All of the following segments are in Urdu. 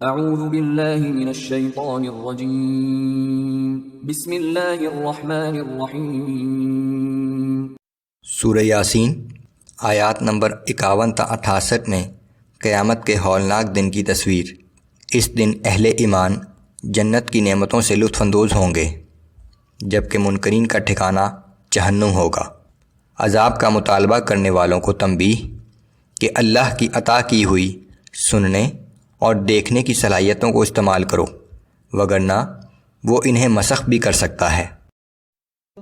اعوذ باللہ من الشیطان الرجیم بسم اللہ الرحمن الرحیم۔ سورہ یاسین آیات نمبر 51 تا 68 میں قیامت کے ہولناک دن کی تصویر۔ اس دن اہل ایمان جنت کی نعمتوں سے لطف اندوز ہوں گے، جبکہ منکرین کا ٹھکانہ جہنم ہوگا۔ عذاب کا مطالبہ کرنے والوں کو تنبیہ کہ اللہ کی عطا کی ہوئی سننے اور دیکھنے کی صلاحیتوں کو استعمال کرو، وگرنہ وہ انہیں مسخ بھی کر سکتا ہے۔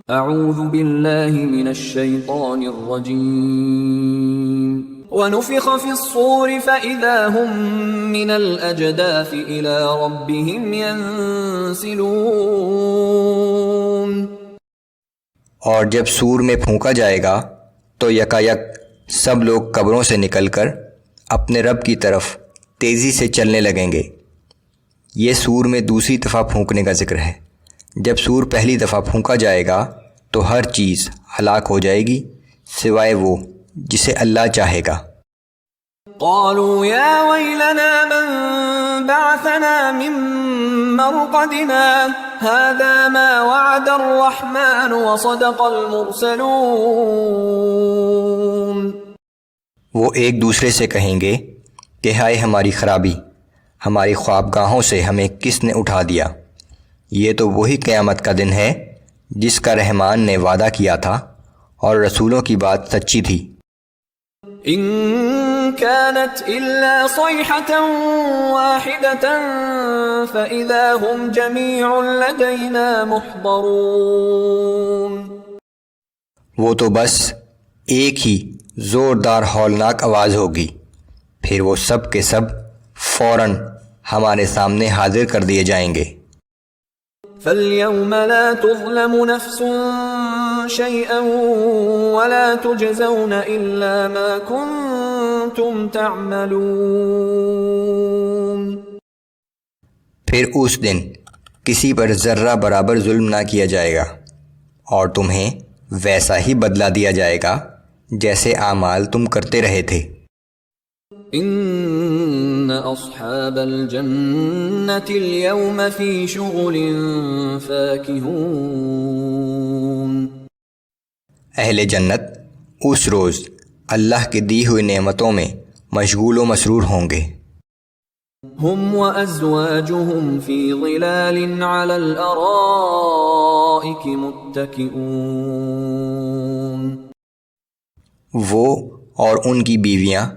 اعوذ باللہ من الشیطان الرجیم۔ ونفخ في الصور فإذا هم من الأجداث إلى ربهم ينسلون۔ اور جب سور میں پھونکا جائے گا تو یکایک سب لوگ قبروں سے نکل کر اپنے رب کی طرف تیزی سے چلنے لگیں گے۔ یہ سور میں دوسری دفعہ پھونکنے کا ذکر ہے۔ جب سور پہلی دفعہ پھونکا جائے گا تو ہر چیز ہلاک ہو جائے گی سوائے وہ جسے اللہ چاہے گا۔ قالوا یا ویلنا من بعثنا من مرقدنا هذا ما وعد الرحمن وصدق المرسلون۔ وہ ایک دوسرے سے کہیں گے کہ ہائے ہماری خرابی، ہماری خوابگاہوں سے ہمیں کس نے اٹھا دیا۔ یہ تو وہی قیامت کا دن ہے جس کا رحمان نے وعدہ کیا تھا اور رسولوں کی بات سچی تھی۔ ان كانت الا صيحة واحدة فاذا هم جميع لدينا محضرون۔ وہ تو بس ایک ہی زوردار ہولناک آواز ہوگی، پھر وہ سب کے سب فوراً ہمارے سامنے حاضر کر دیے جائیں گے۔ فَالْيَوْمَ لَا تُظْلَمُ نَفْسٌ شَيْئًا وَلَا تُجْزَوْنَ إِلَّا مَا كُنْتُمْ تَعْمَلُونَ۔ پھر اس دن کسی پر ذرہ برابر ظلم نہ کیا جائے گا اور تمہیں ویسا ہی بدلہ دیا جائے گا جیسے اعمال تم کرتے رہے تھے۔ ان اصحاب الجنة اليوم في شغل فاكهون۔ اہل جنت اس روز اللہ کے دی ہوئی نعمتوں میں مشغول و مسرور ہوں گے۔ هم وازواجهم في ظلال على الارائك متكئون۔ وہ اور ان کی بیویاں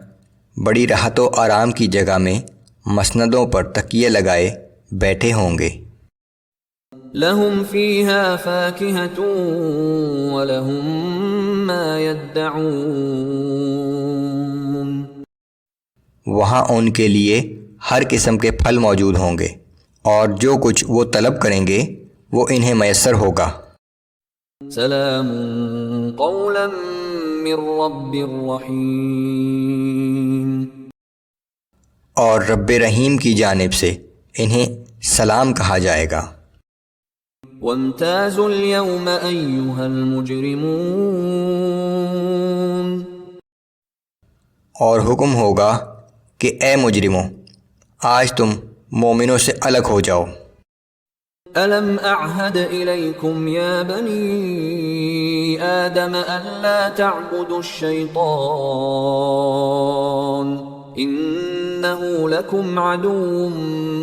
بڑی راحت و آرام کی جگہ میں مسندوں پر تکیے لگائے بیٹھے ہوں گے۔ لهم فيها فاكهة ولهم ما يدعون۔ وہاں ان کے لیے ہر قسم کے پھل موجود ہوں گے اور جو کچھ وہ طلب کریں گے وہ انہیں میسر ہوگا۔ سلام قولا من رب الرحیم۔ اور رب رحیم کی جانب سے انہیں سلام کہا جائے گا۔ وامتازوا اليوم ایھا المجرمون۔ اور حکم ہوگا کہ اے مجرموں، آج تم مومنوں سے الگ ہو جاؤ۔ أَلَمْ أَعْهَدْ إِلَيْكُمْ يَا بَنِي آدَمَ أَلَّا تَعْبُدُوا الشَّيْطَانَ إِنَّهُ لَكُمْ عَدُوٌّ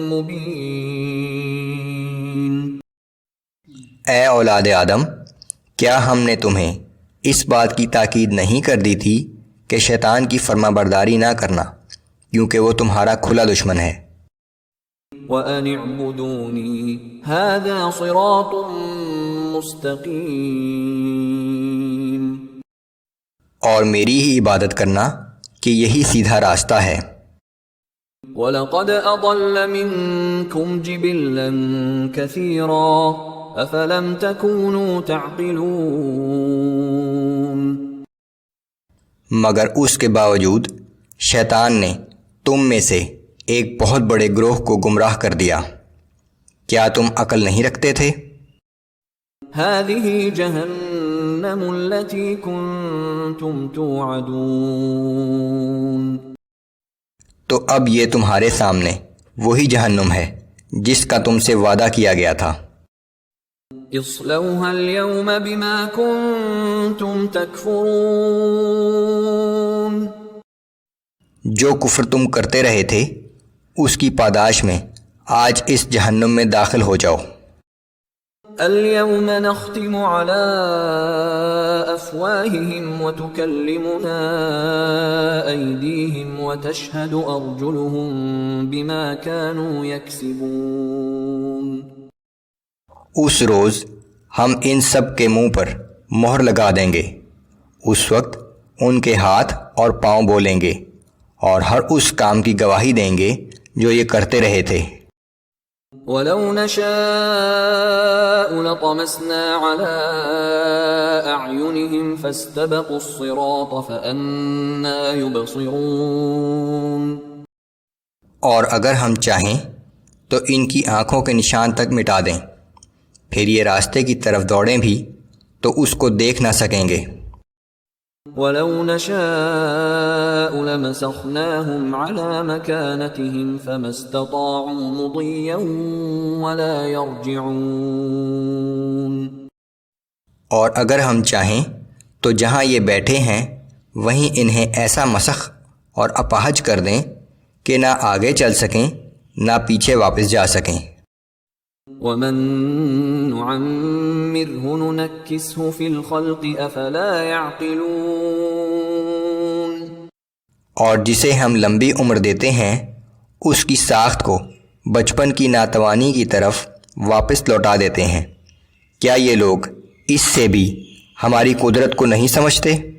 مُبِينٌ۔ اے اولاد آدم، کیا ہم نے تمہیں اس بات کی تاکید نہیں کر دی تھی کہ شیطان کی فرما برداری نہ کرنا، کیونکہ وہ تمہارا کھلا دشمن ہے۔ وَأَنِ اعْبُدُونِي هَذَا صِرَاطٌ مُسْتَقِيمٌ۔ اور میری ہی عبادت کرنا کہ یہی سیدھا راستہ ہے۔ وَلَقَدْ أَضَلَّ مِنْكُمْ جِبِلًّا كَثِيرًا أَفَلَمْ تَكُونُوا تَعْقِلُونَ۔ مگر اس کے باوجود شیطان نے تم میں سے ایک بہت بڑے گروہ کو گمراہ کر دیا، کیا تم عقل نہیں رکھتے تھے؟ هذه جهنم التي كنتم توعدون۔ تو اب یہ تمہارے سامنے وہی جہنم ہے جس کا تم سے وعدہ کیا گیا تھا۔ اصلوها اليوم بما كنتم تكفرون۔ جو کفر تم کرتے رہے تھے اس کی پاداش میں آج اس جہنم میں داخل ہو جاؤ۔ اليوم نختم على افواههم وتكلمنا ايديهم وتشهد ارجلهم بما كانوا يكسبون۔ اس روز ہم ان سب کے منہ پر مہر لگا دیں گے۔ اس وقت ان کے ہاتھ اور پاؤں بولیں گے اور ہر اس کام کی گواہی دیں گے جو یہ کرتے رہے تھے۔ وَلَوْ نَشَاءُ لَطَمَسْنَا عَلَىٰ أَعْيُنِهِمْ فَاسْتَبَقُوا الصِّرَاطَ فَأَنَّىٰ يُبْصِرُونَ۔ اور اگر ہم چاہیں تو ان کی آنکھوں کے نشان تک مٹا دیں، پھر یہ راستے کی طرف دوڑیں بھی تو اس کو دیکھ نہ سکیں گے۔ وَلَوْ نَشَاءُ لَمَسَخْنَاهُمْ عَلَىٰ مَكَانَتِهِمْ فَمَا اسْتَطَاعُوا مُضِيًّا وَلَا يَرْجِعُونَ۔ اور اگر ہم چاہیں تو جہاں یہ بیٹھے ہیں وہیں انہیں ایسا مسخ اور اپاہج کر دیں کہ نہ آگے چل سکیں نہ پیچھے واپس جا سکیں۔ وَمَن نُعَمِّرْهُ نُنَكِّسْهُ فِي الْخَلْقِ أَفَلَا يَعْقِلُونَ۔ اور جسے ہم لمبی عمر دیتے ہیں اس کی ساخت کو بچپن کی ناتوانی کی طرف واپس لوٹا دیتے ہیں۔ کیا یہ لوگ اس سے بھی ہماری قدرت کو نہیں سمجھتے؟